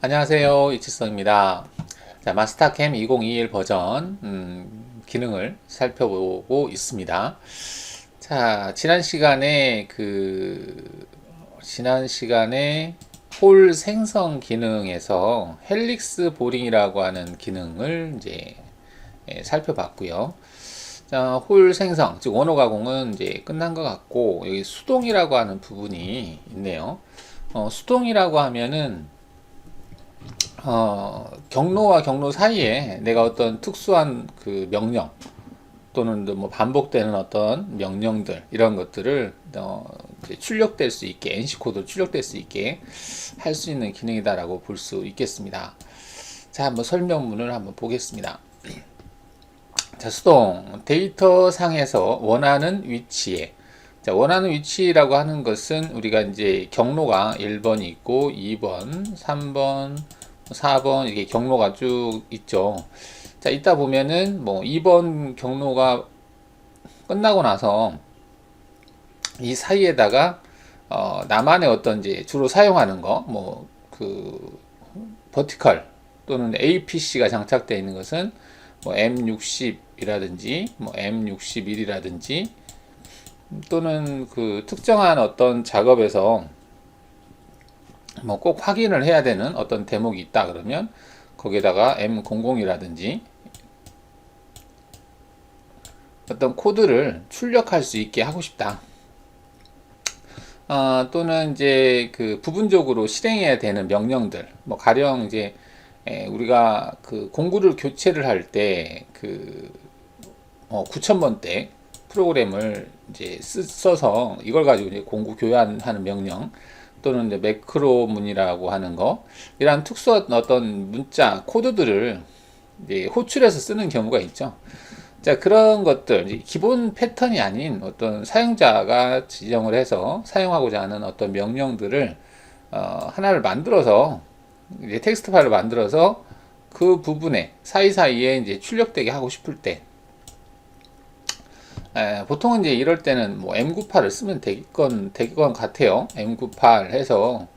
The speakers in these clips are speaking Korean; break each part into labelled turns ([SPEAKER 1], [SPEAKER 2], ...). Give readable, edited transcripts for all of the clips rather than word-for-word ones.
[SPEAKER 1] 안녕하세요. 이치성입니다. 자, 마스터캠 2021 버전 기능을 살펴보고 있습니다. 자, 지난 시간에 홀 생성 기능에서 헬릭스 보링이라고 하는 기능을 이제 살펴봤고요. 자, 홀 생성, 즉 원호 가공은 이제 끝난 것 같고, 여기 수동이라고 하는 부분이 있네요. 수동이라고 하면은 경로와 경로 사이에 내가 어떤 특수한 그 명령 또는 뭐 반복되는 어떤 명령들 이런 것들을 이제 출력될 수 있게 NC 코드로 출력될 수 있게 할 수 있는 기능이다라고 볼 수 있겠습니다. 자, 한번 설명문을 한번 보겠습니다. 자, 수동 데이터 상에서 원하는 위치에, 자, 원하는 위치라고 하는 것은 우리가 이제 경로가 1번 있고 2번, 3번, 4번 이게 경로가 쭉 있죠. 자, 이따 보면은 뭐 2번 경로가 끝나고 나서 이 사이에다가 나만의 어떤 이제 주로 사용하는 거 뭐 그 버티컬 또는 APC가 장착되어 있는 것은 뭐 M60이라든지 뭐 M61이라든지 또는 그 특정한 어떤 작업에서 뭐 꼭 확인을 해야 되는 어떤 대목이 있다 그러면 거기에다가 M00이라든지 어떤 코드를 출력할 수 있게 하고 싶다. 또는 이제 그 부분적으로 실행해야 되는 명령들, 뭐 가령 이제 우리가 그 공구를 교체를 할 때 그 9000번대 프로그램을 이제 써서 이걸 가지고 이제 공구 교환하는 명령 또는 이제 매크로 문이라고 하는 거, 이러한 특수한 어떤 문자 코드들을 이제 호출해서 쓰는 경우가 있죠. 자, 그런 것들, 기본 패턴이 아닌 어떤 사용자가 지정을 해서 사용하고자 하는 어떤 명령들을 하나를 만들어서 이제 텍스트 파일을 만들어서 그 부분에 사이사이에 이제 출력되게 하고 싶을 때, 보통은 이제 이럴 때는 뭐 M98을 쓰면 되건 같아요. M98 해서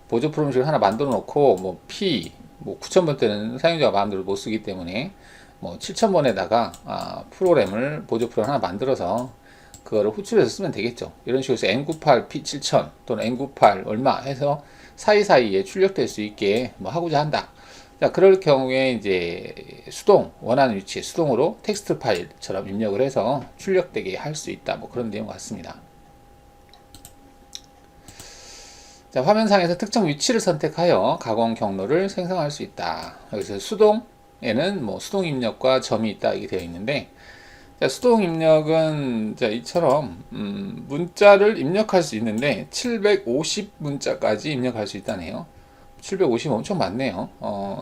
[SPEAKER 1] 보조 프로그램을 하나 만들어 놓고 뭐 P 뭐 9000번 때는 사용자가 마음대로 못 쓰기 때문에 뭐 7000번에다가 프로그램을 보조 프로그램 하나 만들어서 그거를 호출해서 쓰면 되겠죠. 이런 식으로 해서 M98 P7000 또는 M98 얼마 해서 사이사이에 출력될 수 있게 뭐 하고자 한다. 자, 그럴 경우에 이제 원하는 위치에 수동으로 텍스트 파일처럼 입력을 해서 출력되게 할 수 있다. 뭐 그런 내용 같습니다. 자, 화면상에서 특정 위치를 선택하여 가공 경로를 생성할 수 있다. 여기서 수동에는 뭐 수동 입력과 점이 있다 이게 되어 있는데, 자, 수동 입력은 자, 이처럼 문자를 입력할 수 있는데 750 문자까지 입력할 수 있다네요. 750 엄청 많네요.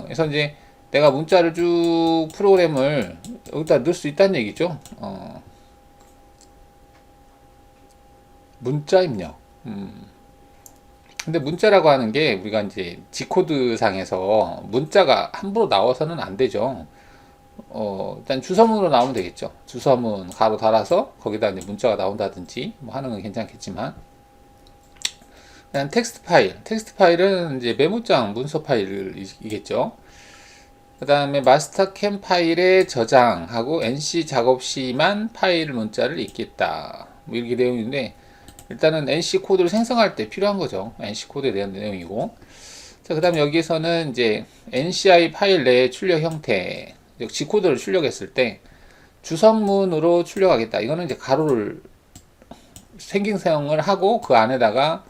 [SPEAKER 1] 그래서 이제 내가 문자를 쭉 프로그램을 여기다 넣을 수 있다는 얘기죠. 문자 입력. 근데 문자라고 하는 게 우리가 이제 G코드 상에서 문자가 함부로 나와서는 안 되죠. 일단 주소문으로 나오면 되겠죠. 주소문 가로 달아서 거기다 이제 문자가 나온다든지 뭐 하는 건 괜찮겠지만, 그냥 텍스트 파일은 이제 메모장 문서 파일이겠죠. 그 다음에 마스터캠 파일에 저장하고 NC 작업 시만 파일 문자를 읽겠다. 뭐 이렇게 내용인데, 일단은 NC 코드를 생성할 때 필요한 거죠. NC 코드에 대한 내용이고. 자, 그 다음 여기서는 이제 NCI 파일 내 출력 형태, 즉 G 코드를 출력했을 때 주성문으로 출력하겠다. 이거는 이제 가로를 생성을 하고 그 안에다가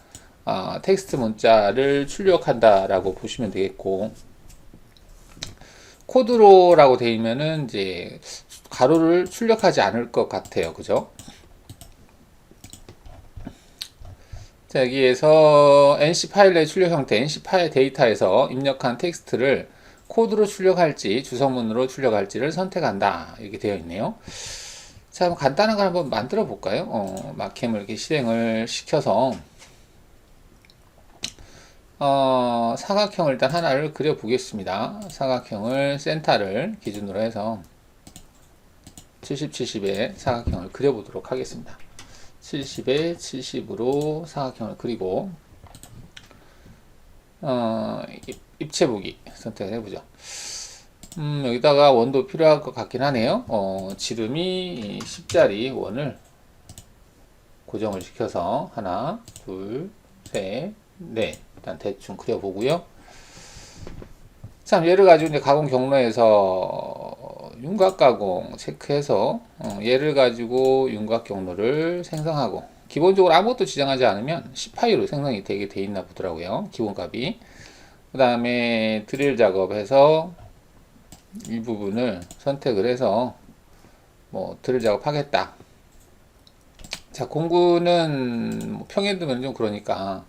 [SPEAKER 1] 텍스트 문자를 출력한다라고 보시면 되겠고, 코드로라고 되어 있면은 이제 가로를 출력하지 않을 것 같아요. 그죠? 자, 여기에서 NC 파일의 출력 형태, NC 파일 데이터에서 입력한 텍스트를 코드로 출력할지 주성문으로 출력할지를 선택한다. 이렇게 되어 있네요. 자, 한번 간단한 걸 한번 만들어 볼까요? 마캠을 이렇게 실행을 시켜서 사각형을 일단 하나를 그려 보겠습니다. 사각형을 센터를 기준으로 해서 70, 70의 사각형을 그려 보도록 하겠습니다. 70에 70으로 사각형을 그리고 입체 보기 선택을 해보죠. 여기다가 원도 필요할 것 같긴 하네요. 지름이 10짜리 원을 고정을 시켜서 하나, 둘, 셋, 넷. 일단 대충 그려보고요. 참 얘를 가지고 이제 가공 경로에서 윤곽 가공 체크해서 얘를 가지고 윤곽 경로를 생성하고, 기본적으로 아무것도 지정하지 않으면 10파이로 생성이 되게 돼 있나 보더라고요. 기본값이. 그 다음에 드릴 작업해서 이 부분을 선택을 해서 뭐 드릴 작업하겠다. 자, 공구는 뭐 평에 두면 좀 그러니까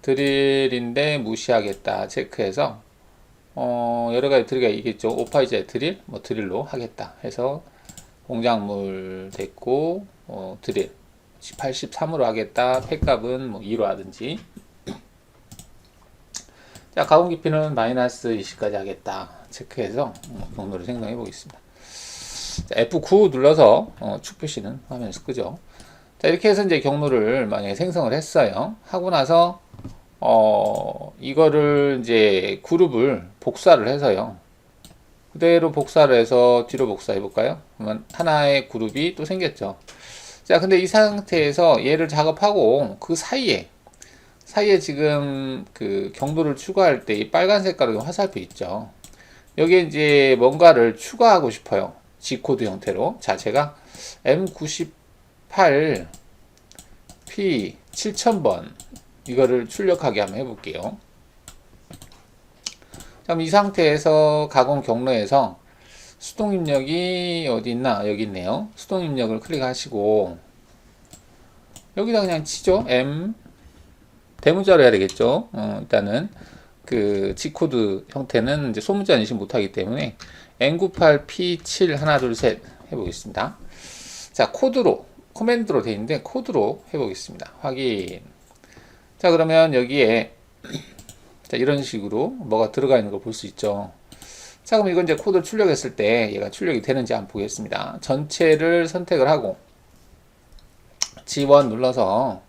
[SPEAKER 1] 드릴인데 무시하겠다 체크해서 여러 가지 드릴가 있겠죠. 5파이자의 드릴, 뭐 드릴로 하겠다 해서 공작물 됐고, 드릴 83으로 하겠다. 팩값은 뭐 2로 하든지. 자, 가공 깊이는 마이너스 20까지 하겠다 체크해서 경로를 생성해 보겠습니다. 자, F9 눌러서 축 표시는 화면에서 끄죠. 자, 이렇게 해서 이제 경로를 만약에 생성을 했어요. 하고 나서 이거를 이제 그룹을 복사를 해서요. 그대로 복사를 해서 뒤로 복사해 볼까요? 그러면 하나의 그룹이 또 생겼죠. 자, 근데 이 상태에서 얘를 작업하고 그 사이에 지금 그 경로를 추가할 때 이 빨간 색깔로 화살표 있죠. 여기에 이제 뭔가를 추가하고 싶어요. G코드 형태로. 자, 제가 M98 P 7000번 이거를 출력하게 한번 해볼게요. 그럼 이 상태에서 가공 경로에서 수동 입력이 어디 있나? 여기 있네요. 수동 입력을 클릭하시고 여기다 그냥 치죠. M 대문자로 해야 되겠죠. 일단은 그 G코드 형태는 이제 소문자 인식 못하기 때문에 M98P7 하나 둘 셋 해보겠습니다. 자, 코맨드로 되어 있는데 코드로 해보겠습니다. 확인. 자, 그러면 여기에 자, 이런 식으로 뭐가 들어가 있는 걸 볼 수 있죠. 자, 그럼 이건 이제 코드를 출력했을 때 얘가 출력이 되는지 한번 보겠습니다. 전체를 선택을 하고 G1 눌러서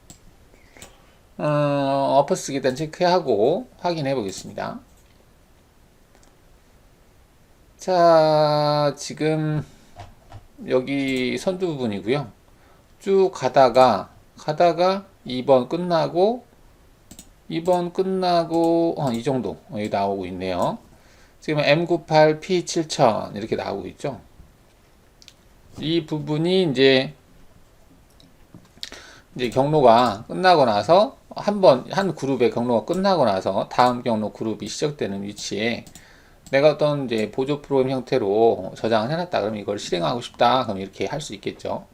[SPEAKER 1] 엎어쓰기 일단 체크하고 확인해 보겠습니다. 자, 지금 여기 선두 부분이고요. 쭉 가다가 2번 끝나고 이 정도 여기 나오고 있네요. 지금 M98 P7000 이렇게 나오고 있죠. 이 부분이 이제 경로가 끝나고 나서 한 그룹의 경로가 끝나고 나서 다음 경로 그룹이 시작되는 위치에 내가 어떤 이제 보조 프로그램 형태로 저장을 해놨다. 그러면 이걸 실행하고 싶다. 그럼 이렇게 할 수 있겠죠.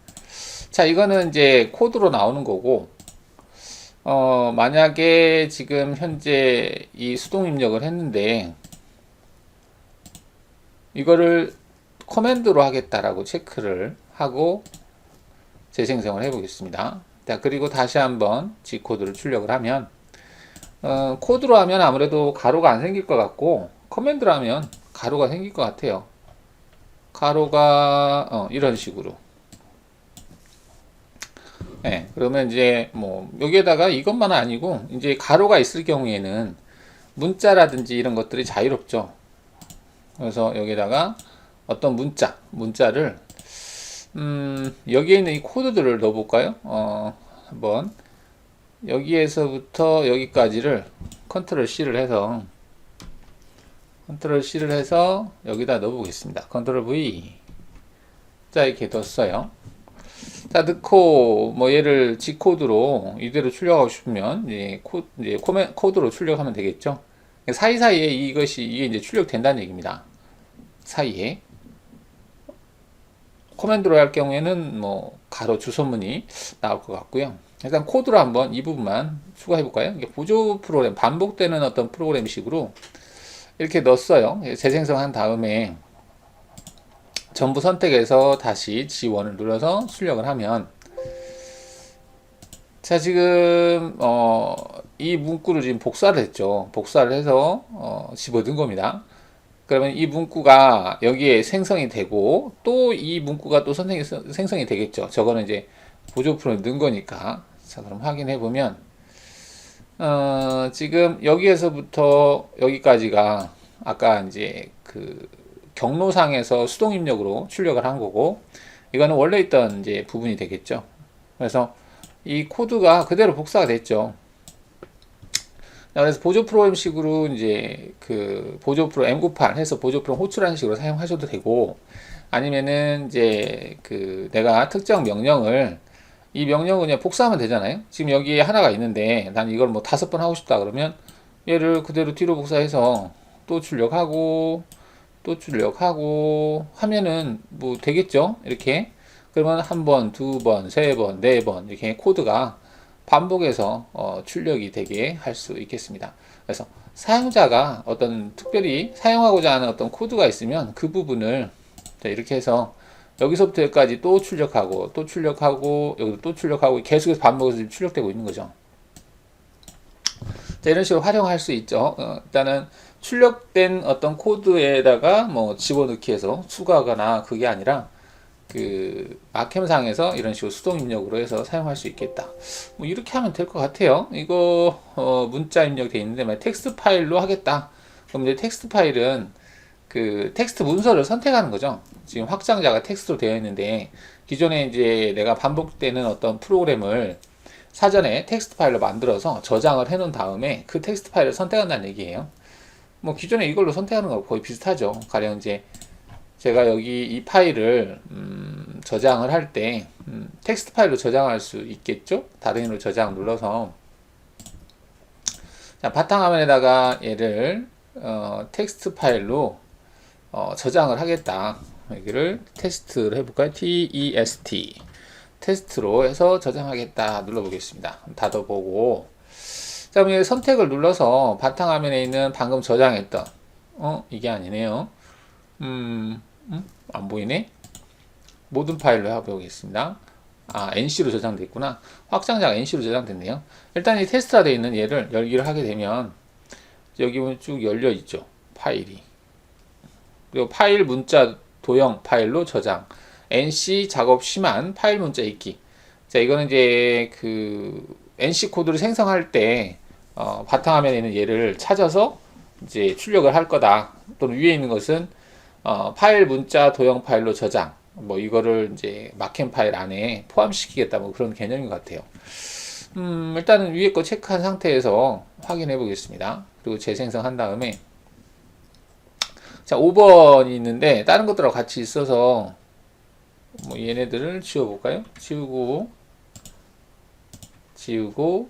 [SPEAKER 1] 자, 이거는 이제 코드로 나오는 거고, 만약에 지금 현재 이 수동 입력을 했는데, 이거를 커맨드로 하겠다라고 체크를 하고 재생성을 해 보겠습니다. 자, 그리고 다시 한번 G코드를 출력을 하면, 코드로 하면 아무래도 가로가 안 생길 것 같고, 커맨드로 하면 가로가 생길 것 같아요. 가로가, 이런 식으로. 네, 그러면 이제 뭐 여기에다가 이것만 아니고 이제 가로가 있을 경우에는 문자라든지 이런 것들이 자유롭죠. 그래서 여기다가 어떤 문자를 여기에 있는 이 코드들을 넣어볼까요? 한번 여기에서부터 여기까지를 컨트롤 C를 해서 여기다 넣어보겠습니다. 컨트롤 V. 자, 이렇게 넣었어요. 자, 넣고 뭐 얘를 G코드로 이대로 출력하고 싶으면 이제 코드로 출력하면 되겠죠. 사이사이에 이게 이제 출력된다는 얘기입니다. 사이에 코맨드로 할 경우에는 뭐 가로 주소문이 나올 것 같고요. 일단 코드로 한번 이 부분만 추가해 볼까요? 이게 보조 프로그램, 반복되는 어떤 프로그램식으로 이렇게 넣었어요. 재생성한 다음에 전부 선택해서 다시 G1을 눌러서 출력을 하면, 자, 지금 이 문구를 지금 복사를 했죠. 복사를 해서 집어넣은 겁니다. 그러면 이 문구가 여기에 생성이 되고 또 이 문구가 또 생성이 되겠죠. 저거는 이제 보조 프로그램 넣은 거니까. 자, 그럼 확인해 보면 지금 여기에서부터 여기까지가 아까 이제 그 경로상에서 수동 입력으로 출력을 한 거고, 이거는 원래 있던 이제 부분이 되겠죠. 그래서 이 코드가 그대로 복사가 됐죠. 그래서 보조 프로그램식으로 이제 그 보조 프로 M98 해서 보조 프로그램 호출하는 식으로 사용하셔도 되고, 아니면은 이제 그 내가 특정 명령을 이 명령을 그냥 복사하면 되잖아요. 지금 여기에 하나가 있는데 난 이걸 뭐 5번 하고 싶다 그러면 얘를 그대로 뒤로 복사해서 또 출력하고 또 출력하고 하면은 뭐 되겠죠. 이렇게 그러면 한 번, 두 번, 세 번, 네 번 이렇게 코드가 반복해서 출력이 되게 할 수 있겠습니다. 그래서 사용자가 어떤 특별히 사용하고자 하는 어떤 코드가 있으면 그 부분을 이렇게 해서 여기서부터 여기까지 또 출력하고 또 출력하고 여기도 또 출력하고 계속해서 반복해서 출력되고 있는 거죠. 자, 이런 식으로 활용할 수 있죠. 일단은 출력된 어떤 코드에다가 뭐 집어넣기 해서 추가하거나 그게 아니라 그 마캠상에서 이런 식으로 수동 입력으로 해서 사용할 수 있겠다. 뭐 이렇게 하면 될 것 같아요. 이거 문자 입력되어 있는데 만약 텍스트 파일로 하겠다. 그럼 이제 텍스트 파일은 그 텍스트 문서를 선택하는 거죠. 지금 확장자가 텍스트로 되어 있는데 기존에 이제 내가 반복되는 어떤 프로그램을 사전에 텍스트 파일로 만들어서 저장을 해 놓은 다음에 그 텍스트 파일을 선택한다는 얘기예요. 뭐 기존에 이걸로 선택하는 거 거의 비슷하죠. 가령 이제 제가 여기 이 파일을 저장을 할 때 텍스트 파일로 저장할 수 있겠죠. 다른 이로 저장 눌러서 자, 바탕화면에다가 얘를 텍스트 파일로 저장을 하겠다. 여기를 테스트를 해볼까요? TEST 테스트로 해서 저장하겠다 눌러보겠습니다. 닫아보고 자, 그럼 선택을 눌러서 바탕화면에 있는 방금 저장했던 이게 아니네요. 안 보이네. 모든 파일로 해보겠습니다. NC로 저장되어 있구나. 확장자가 NC로 저장됐네요. 일단 이 테스트가 되어 있는 얘를 열기를 하게 되면 여기 보면 쭉 열려 있죠. 파일이. 그리고 파일 문자 도형 파일로 저장. NC 작업 심한 파일 문자 읽기. 자, 이거는 이제 그 NC 코드를 생성할 때 바탕화면에 있는 얘를 찾아서 이제 출력을 할 거다. 또는 위에 있는 것은 파일 문자 도형 파일로 저장. 뭐 이거를 이제 마캠 파일 안에 포함시키겠다. 뭐 그런 개념인 것 같아요. 일단은 위에 거 체크한 상태에서 확인해 보겠습니다. 그리고 재생성한 다음에 자, 5번이 있는데 다른 것들하고 같이 있어서 뭐 얘네들을 지워볼까요? 지우고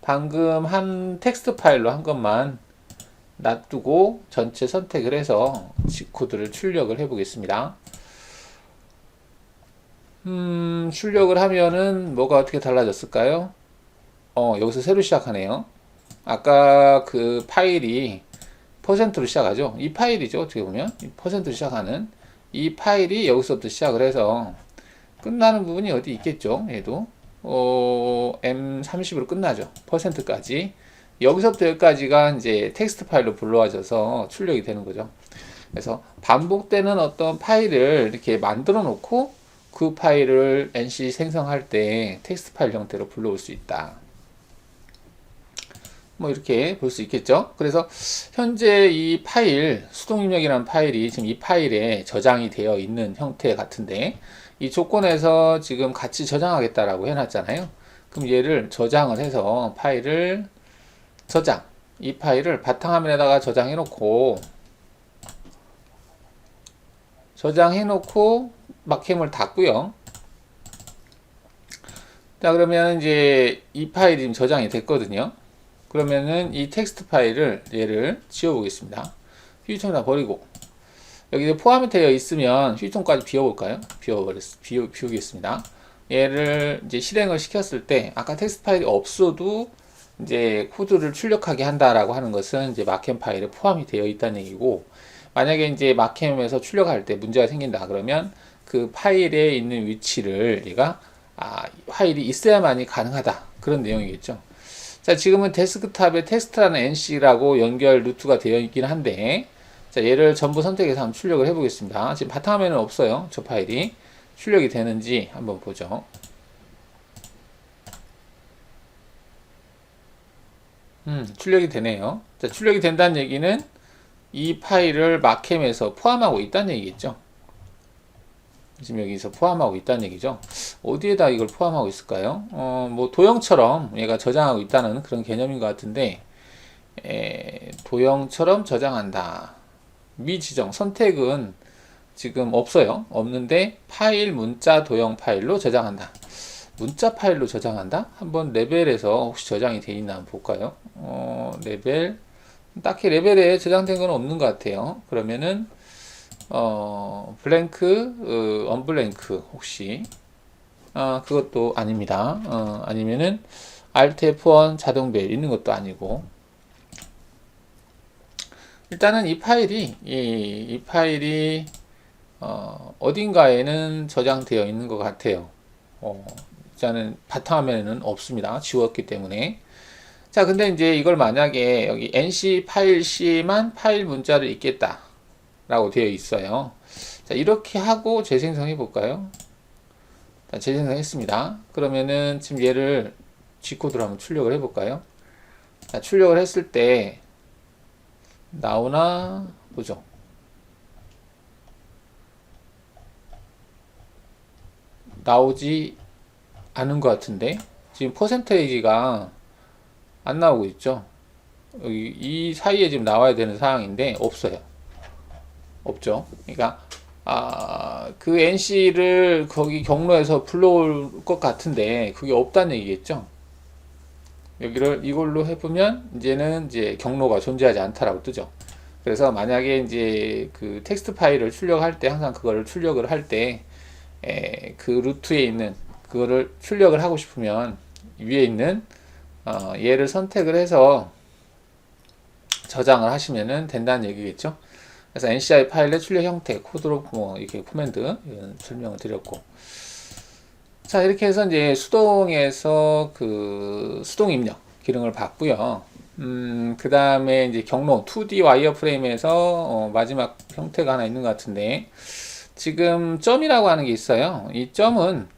[SPEAKER 1] 방금 한 텍스트 파일로 한 것만 놔두고 전체 선택을 해서 G코드를 출력을 해 보겠습니다. 출력을 하면은 뭐가 어떻게 달라졌을까요? 여기서 새로 시작하네요. 아까 그 파일이 퍼센트로 시작하죠. 이 파일이죠. 어떻게 보면 이 퍼센트로 시작하는 이 파일이 여기서부터 시작을 해서 끝나는 부분이 어디 있겠죠. 얘도 M30으로 끝나죠. 퍼센트까지 여기서부터 여기까지가 이제 텍스트 파일로 불러와져서 출력이 되는 거죠. 그래서 반복되는 어떤 파일을 이렇게 만들어 놓고 그 파일을 NC 생성할 때 텍스트 파일 형태로 불러올 수 있다. 뭐 이렇게 볼 수 있겠죠. 그래서 현재 이 파일 수동 입력이라는 파일이 지금 이 파일에 저장이 되어 있는 형태 같은데 이 조건에서 지금 같이 저장하겠다라고 해놨잖아요. 그럼 얘를 저장을 해서 파일을 저장, 이 파일을 바탕화면에다가 저장해 놓고 마캠을 닫고요. 자, 그러면 이제 이 파일이 지금 저장이 됐거든요. 그러면은 이 텍스트 파일을 얘를 지워 보겠습니다. 휴지통에다 버리고 여기 포함이 되어 있으면 휴지통까지 비워볼까요? 비우겠습니다. 얘를 이제 실행을 시켰을 때 아까 텍스트 파일이 없어도 이제 코드를 출력하게 한다라고 하는 것은 이제 마캠 파일에 포함이 되어 있다는 얘기고, 만약에 이제 마캠에서 출력할 때 문제가 생긴다 그러면 그 파일에 있는 위치를 얘가 파일이 있어야만이 가능하다 그런 내용이겠죠. 자, 지금은 데스크탑에 테스트라는 NC라고 연결 루트가 되어 있긴 한데, 자, 얘를 전부 선택해서 한번 출력을 해 보겠습니다. 지금 바탕화면은 없어요. 저 파일이 출력이 되는지 한번 보죠. 출력이 되네요. 자, 출력이 된다는 얘기는 이 파일을 마캠에서 포함하고 있다는 얘기겠죠. 지금 여기서 포함하고 있다는 얘기죠. 어디에다 이걸 포함하고 있을까요? 뭐 도형처럼 얘가 저장하고 있다는 그런 개념인 것 같은데, 도형처럼 저장한다. 미지정 선택은 지금 없어요. 없는데 파일 문자 도형 파일로 저장한다. 문자 파일로 저장한다? 한번 레벨에서 혹시 저장이 되어 있나 한번 볼까요? 레벨 딱히 레벨에 저장된 건 없는 것 같아요. 그러면은 블랭크, 언블랭크 혹시 그것도 아닙니다. 아니면은 Alt F1 자동 배열 있는 것도 아니고, 일단은 이 파일이 어딘가에는 저장되어 있는 것 같아요. 일단은 바탕화면에는 없습니다. 지웠기 때문에. 자, 근데 이제 이걸 만약에 여기 nc 파일 c만 파일 문자를 읽겠다 라고 되어 있어요. 자, 이렇게 하고 재생성해 볼까요? 자, 재생성했습니다. 그러면은 지금 얘를 G코드로 한번 출력을 해 볼까요? 자, 출력을 했을 때 나오나 보죠. 나오지 않은 것 같은데 지금 퍼센테이지가 안 나오고 있죠. 여기 이 사이에 지금 나와야 되는 상황인데 없어요. 없죠. 그러니까 그 NC를 거기 경로에서 불러올 것 같은데 그게 없다는 얘기겠죠. 여기를 이걸로 해보면 이제는 경로가 존재하지 않다라고 뜨죠. 그래서 만약에 이제 그 텍스트 파일을 출력할 때 항상 그거를 출력을 할 때 그 루트에 있는 그거를 출력을 하고 싶으면 위에 있는 얘를 선택을 해서 저장을 하시면 된다는 얘기겠죠. 그래서 NCI 파일의 출력 형태, 코드로 뭐 이렇게 코맨드 이런 설명을 드렸고, 자, 이렇게 해서 이제 수동에서 그 수동 입력 기능을 봤고요. 그 다음에 이제 경로 2D 와이어 프레임에서 마지막 형태가 하나 있는 것 같은데, 지금 점이라고 하는 게 있어요. 이 점은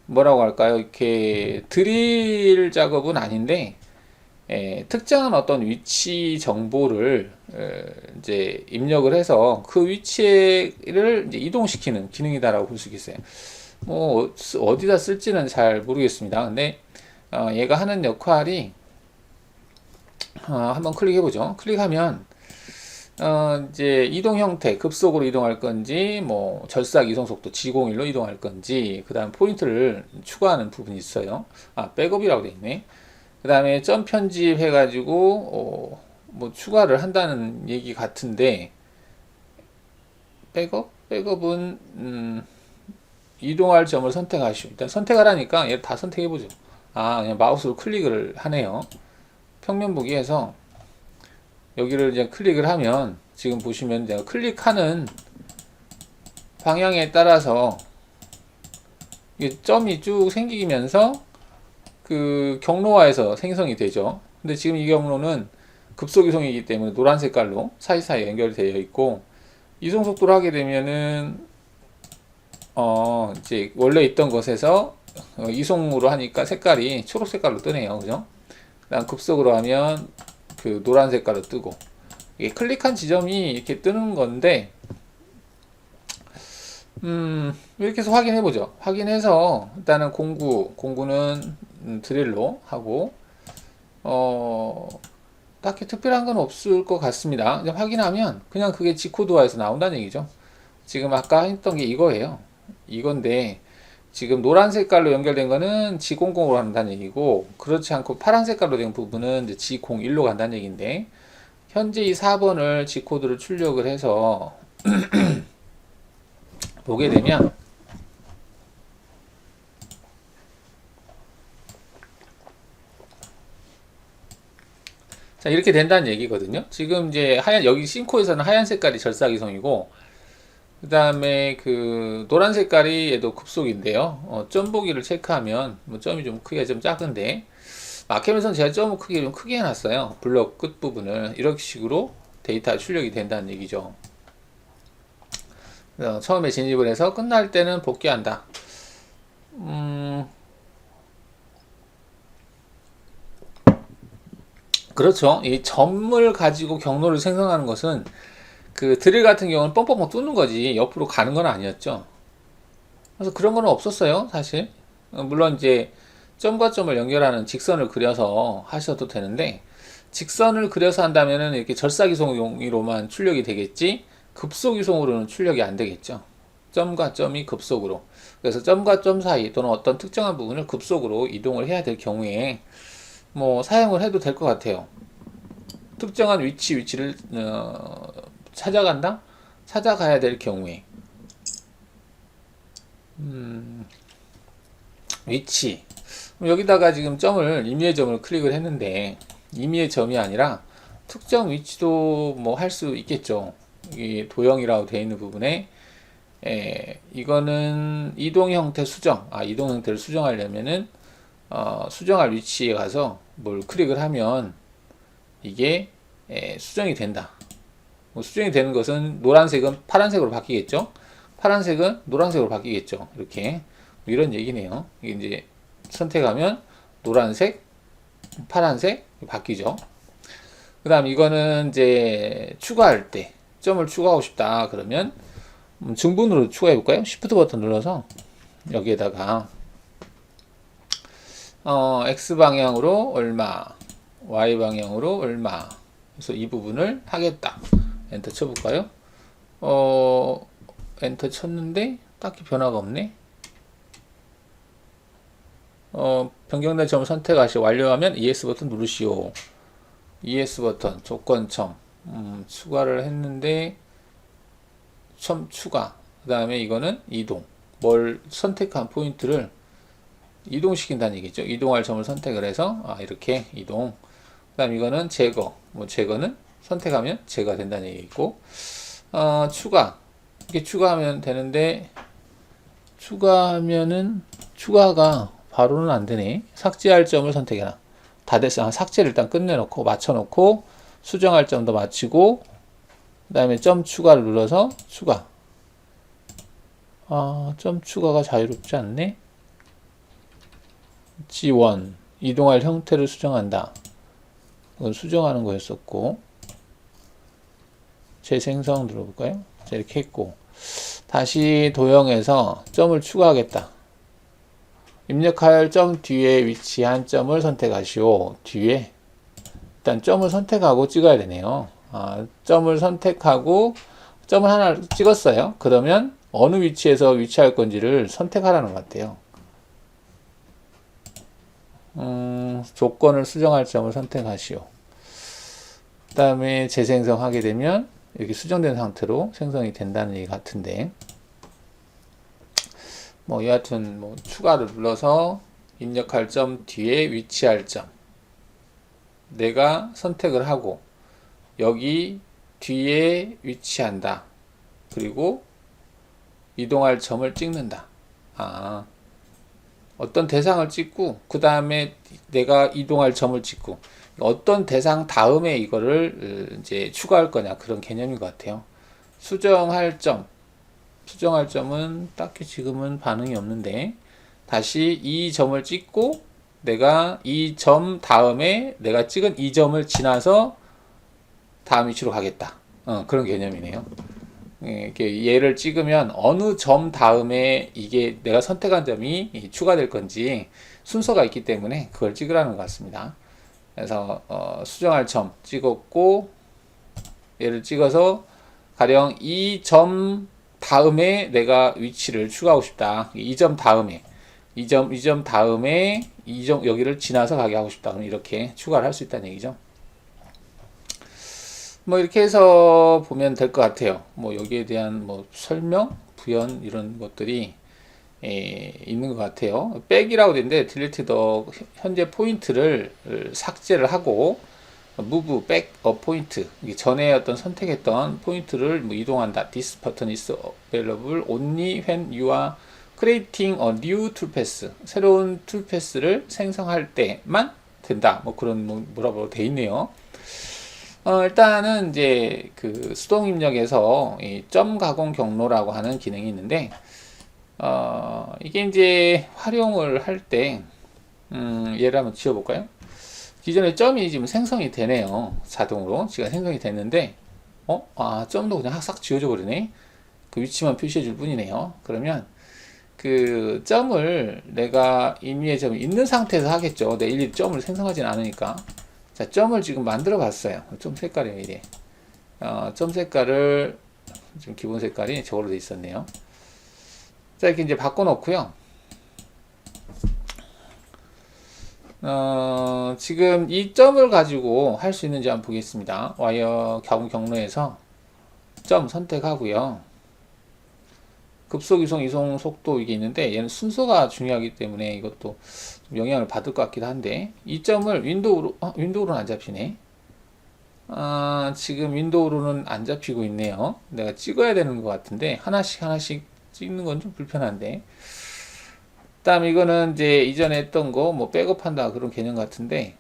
[SPEAKER 1] 뭐라고 할까요? 이렇게 드릴 작업은 아닌데, 특정한 어떤 위치 정보를 이제 입력을 해서 그 위치를 이제 이동시키는 기능이다라고 볼 수 있겠어요. 뭐 어디다 쓸지는 잘 모르겠습니다. 근데 얘가 하는 역할이 한번 클릭해 보죠. 클릭하면 이제 이동 형태, 급속으로 이동할 건지, 뭐 절삭 이동 속도 G01로 이동할 건지, 그 다음 포인트를 추가하는 부분이 있어요. 백업이라고 되어 있네. 그 다음에 점 편집 해가지고 뭐 추가를 한다는 얘기 같은데, 백업은 이동할 점을 선택하시오. 일단 선택하라니까 얘를 다 선택해보죠. 그냥 마우스로 클릭을 하네요. 평면 보기에서 여기를 이제 클릭을 하면 지금 보시면 제가 클릭하는 방향에 따라서 점이 쭉 생기면서 그 경로화에서 생성이 되죠. 근데 지금 이 경로는 급속 이송이기 때문에 노란 색깔로 사이사이 연결되어 있고, 이송 속도를 하게 되면은 이제 원래 있던 것에서 이송으로 하니까 색깔이 초록 색깔로 뜨네요. 그죠? 그다음 급속으로 하면 그 노란 색깔로 뜨고, 이게 클릭한 지점이 이렇게 뜨는 건데, 이렇게 해서 확인해 보죠. 확인해서 일단은 공구는 드릴로 하고, 딱히 특별한 건 없을 것 같습니다. 이제 확인하면 그냥 그게 G코드화에서 나온다는 얘기죠. 지금 아까 했던 게 이거예요. 이건데 지금 노란 색깔로 연결된 거는 G00으로 한다는 얘기고, 그렇지 않고 파란 색깔로 된 부분은 이제 G01로 간다는 얘기인데, 현재 이 4번을 G코드를 출력을 해서 보게 되면 자, 이렇게 된다는 얘기거든요. 지금 이제 여기 싱코에서는 하얀 색깔이 절삭이송이고, 그 다음에 그 노란 색깔이 얘도 급속인데요. 점 보기를 체크하면 뭐 점이 좀 크기가 좀 작은데, 마켓에서는 제가 점을 크게 좀 크게 해놨어요. 블럭 끝 부분을 이런 식으로 데이터 출력이 된다는 얘기죠. 처음에 진입을 해서 끝날 때는 복귀한다. 그렇죠. 이 점을 가지고 경로를 생성하는 것은 그 드릴 같은 경우는 뻥뻥뻥 뚫는 거지 옆으로 가는 건 아니었죠. 그래서 그런 거는 없었어요, 사실. 물론 이제 점과 점을 연결하는 직선을 그려서 하셔도 되는데 직선을 그려서 한다면은 이렇게 절사이송용으로만 출력이 되겠지 급속이송으로는 출력이 안 되겠죠. 점과 점이 급속으로. 그래서 점과 점 사이 또는 어떤 특정한 부분을 급속으로 이동을 해야 될 경우에 뭐 사용을 해도 될 것 같아요. 특정한 위치를 찾아간다? 찾아가야 될 경우에 위치 여기다가 지금 점을 임의의 점을 클릭을 했는데 임의의 점이 아니라 특정 위치도 뭐 할 수 있겠죠. 이 도형이라고 되어 있는 부분에 이거는 이동 형태 수정. 이동 형태를 수정하려면은 수정할 위치에 가서 뭘 클릭을 하면 이게 수정이 된다. 뭐 수정이 되는 것은 노란색은 파란색으로 바뀌겠죠. 파란색은 노란색으로 바뀌겠죠. 이렇게 뭐 이런 얘기네요. 이게 이제 선택하면 노란색, 파란색 바뀌죠. 그 다음 이거는 이제 추가할 때 점을 추가하고 싶다 그러면 중분으로 추가해 볼까요? Shift 버튼 눌러서 여기에다가 X 방향으로 얼마, Y 방향으로 얼마. 그래서 이 부분을 하겠다. 엔터 쳐볼까요? 엔터 쳤는데 딱히 변화가 없네. 변경된 점을 선택하시고 완료하면 ES 버튼 누르시오. ES 버튼 조건첨 추가를 했는데 첨 추가. 그 다음에 이거는 이동. 뭘 선택한 포인트를 이동시킨다는 얘기죠. 이동할 점을 선택을 해서 이렇게 이동. 그 다음 이거는 제거. 뭐 제거는 선택하면 제거가 된다는 얘기고 추가. 이렇게 추가하면 되는데 추가하면은 추가가 바로는 안 되네. 삭제할 점을 선택해라. 다 됐어. 삭제를 일단 끝내놓고 맞춰놓고 수정할 점도 맞추고 그 다음에 점 추가를 눌러서 추가. 점 추가가 자유롭지 않네. G1 이동할 형태를 수정한다. 이건 수정하는 거였었고 재생성 눌러볼까요? 자, 이렇게 했고 다시 도형에서 점을 추가하겠다. 입력할 점 뒤에 위치한 점을 선택하시오. 뒤에 일단 점을 선택하고 찍어야 되네요. 점을 선택하고 점을 하나 찍었어요. 그러면 어느 위치에서 위치할 건지를 선택하라는 것 같아요. 조건을 수정할 점을 선택하시오. 그 다음에 재생성 하게 되면 이렇게 수정된 상태로 생성이 된다는 얘기 같은데 뭐 여하튼 뭐 추가를 눌러서 입력할 점 뒤에 위치할 점 내가 선택을 하고 여기 뒤에 위치한다. 그리고 이동할 점을 찍는다. 어떤 대상을 찍고 그 다음에 내가 이동할 점을 찍고 어떤 대상 다음에 이거를 이제 추가할 거냐 그런 개념인 것 같아요. 수정할 점은 딱히 지금은 반응이 없는데 다시 이 점을 찍고 내가 이 점 다음에 내가 찍은 이 점을 지나서 다음 위치로 가겠다. 그런 개념이네요. 이렇게 얘를 찍으면 어느 점 다음에 이게 내가 선택한 점이 추가될 건지 순서가 있기 때문에 그걸 찍으라는 것 같습니다. 그래서 수정할 점 찍었고 얘를 찍어서 가령 이 점 다음에 내가 위치를 추가하고 싶다. 이 점 다음에 이 점 다음에 이 점 여기를 지나서 가게 하고 싶다. 그럼 이렇게 추가를 할 수 있다는 얘기죠. 뭐 이렇게 해서 보면 될 것 같아요. 뭐 여기에 대한 뭐 설명, 부연 이런 것들이 있는 것 같아요. 백이라고 되는데 딜리트 더 현재 포인트를 삭제를 하고 move back a point 전에 어떤 선택했던 포인트를 뭐 이동한다. This button is available only when you are creating a new toolpath. 새로운 툴패스를 생성할 때만 된다. 뭐 그런 뭐라고 돼 있네요. 일단은 이제 그 수동 입력에서 이 점 가공 경로라고 하는 기능이 있는데 이게 이제 활용을 할 때 얘를 한번 지워볼까요? 기존에 점이 지금 생성이 되네요. 자동으로 지금 생성이 됐는데 점도 그냥 싹 지워져 버리네. 그 위치만 표시해 줄 뿐이네요. 그러면 그 점을 내가 임의의 점이 있는 상태에서 하겠죠. 내 일일이 점을 생성하진 않으니까. 자, 점을 지금 만들어 봤어요. 점 색깔이 왜 이래? 점 색깔을 지금 기본 색깔이 저걸로 돼 있었네요. 자, 이렇게 이제 바꿔 놓고요. 지금 이 점을 가지고 할 수 있는지 한번 보겠습니다. 와이어 가공 경로에서 점 선택하고요. 급속, 이송, 이송 속도 이게 있는데 얘는 순서가 중요하기 때문에 이것도 좀 영향을 받을 것 같기도 한데 이 점을 윈도우로는 안 잡히네. 지금 윈도우로는 안 잡히고 있네요. 내가 찍어야 되는 것 같은데 하나씩 찍는 건 좀 불편한데. 다음 이거는 이제 이전에 했던 거 뭐 백업한다 그런 개념 같은데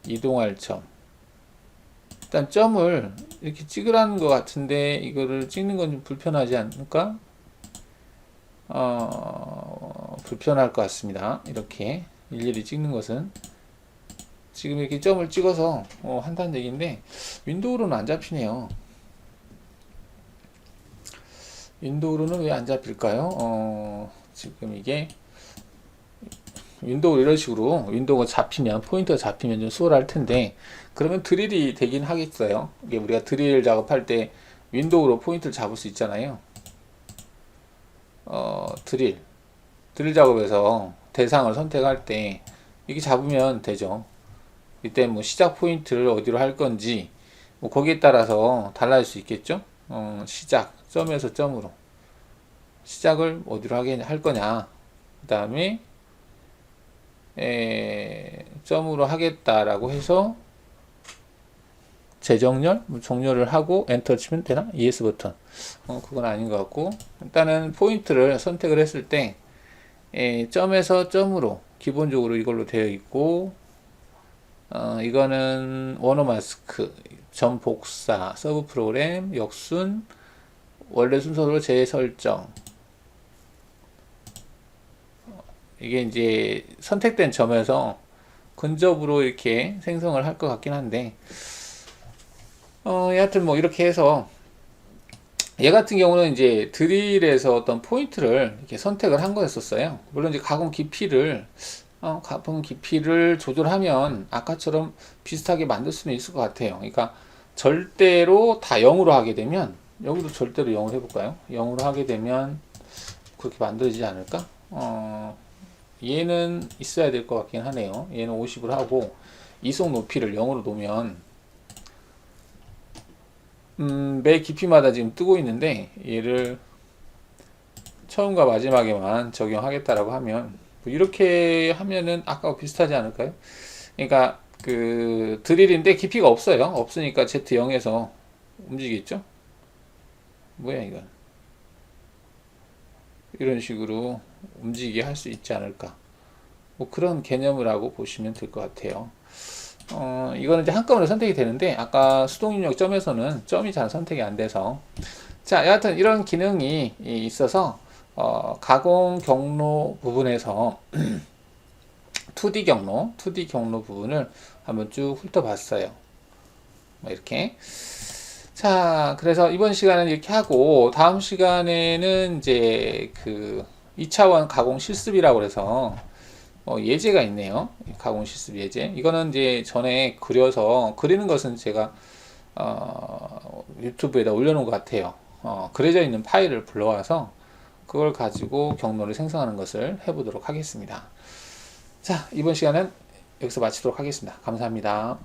[SPEAKER 1] 이동할 점. 일단 점을 이렇게 찍으라는 것 같은데 이거를 찍는 건 좀 불편하지 않을까? 불편할 것 같습니다. 이렇게 일일이 찍는 것은 지금 이렇게 점을 찍어서 한다는 얘기인데 윈도우로는 안 잡히네요. 윈도우로는 왜 안 잡힐까요? 지금 이게 윈도우 이런 식으로 윈도우가 잡히면 포인터가 잡히면 좀 수월할 텐데 그러면 드릴이 되긴 하겠어요. 이게 우리가 드릴 작업할 때 윈도우로 포인트를 잡을 수 있잖아요. 드릴 작업에서 대상을 선택할 때 이게 잡으면 되죠. 이때 뭐 시작 포인트를 어디로 할 건지 뭐 거기에 따라서 달라질 수 있겠죠. 시작 점에서 점으로 시작을 어디로 하게 할 거냐. 그 다음에 점으로 하겠다라고 해서 재정렬, 정렬을 하고 엔터 치면 되나? ES 버튼. 그건 아닌 것 같고 일단은 포인트를 선택을 했을 때 점에서 점으로 기본적으로 이걸로 되어 있고 이거는 원어 마스크, 점 복사, 서브 프로그램, 역순, 원래 순서로 재설정. 이게 이제 선택된 점에서 근접으로 이렇게 생성을 할 것 같긴 한데 여하튼 뭐 이렇게 해서 얘 같은 경우는 이제 드릴에서 어떤 포인트를 이렇게 선택을 한 거였었어요. 물론 이제 가공 깊이를 조절하면 아까처럼 비슷하게 만들 수는 있을 것 같아요. 그러니까 절대로 다 0으로 하게 되면 여기도 절대로 0으로 해볼까요? 0으로 하게 되면 그렇게 만들어지지 않을까? 얘는 있어야 될 것 같긴 하네요. 얘는 50을 하고 이속 높이를 0으로 놓으면 매 깊이마다 지금 뜨고 있는데 얘를 처음과 마지막에만 적용하겠다라고 하면 뭐 이렇게 하면은 아까와 비슷하지 않을까요? 그러니까 그 드릴인데 깊이가 없어요. 없으니까 Z0에서 움직이겠죠? 뭐야 이건? 이런 식으로 움직이게 할 수 있지 않을까? 뭐 그런 개념을 하고 보시면 될 것 같아요. 이거는 이제 한꺼번에 선택이 되는데 아까 수동 입력 점에서는 점이 잘 선택이 안 돼서 자 여하튼 이런 기능이 있어서 가공 경로 부분에서 2D 경로 부분을 한번 쭉 훑어봤어요. 뭐 이렇게 자 그래서 이번 시간은 이렇게 하고 다음 시간에는 이제 그 2차원 가공 실습이라고 해서 예제가 있네요. 가공 실습 예제. 이거는 이제 전에 그리는 것은 제가 유튜브에다 올려놓은 것 같아요. 그려져 있는 파일을 불러와서 그걸 가지고 경로를 생성하는 것을 해보도록 하겠습니다. 자, 이번 시간은 여기서 마치도록 하겠습니다. 감사합니다.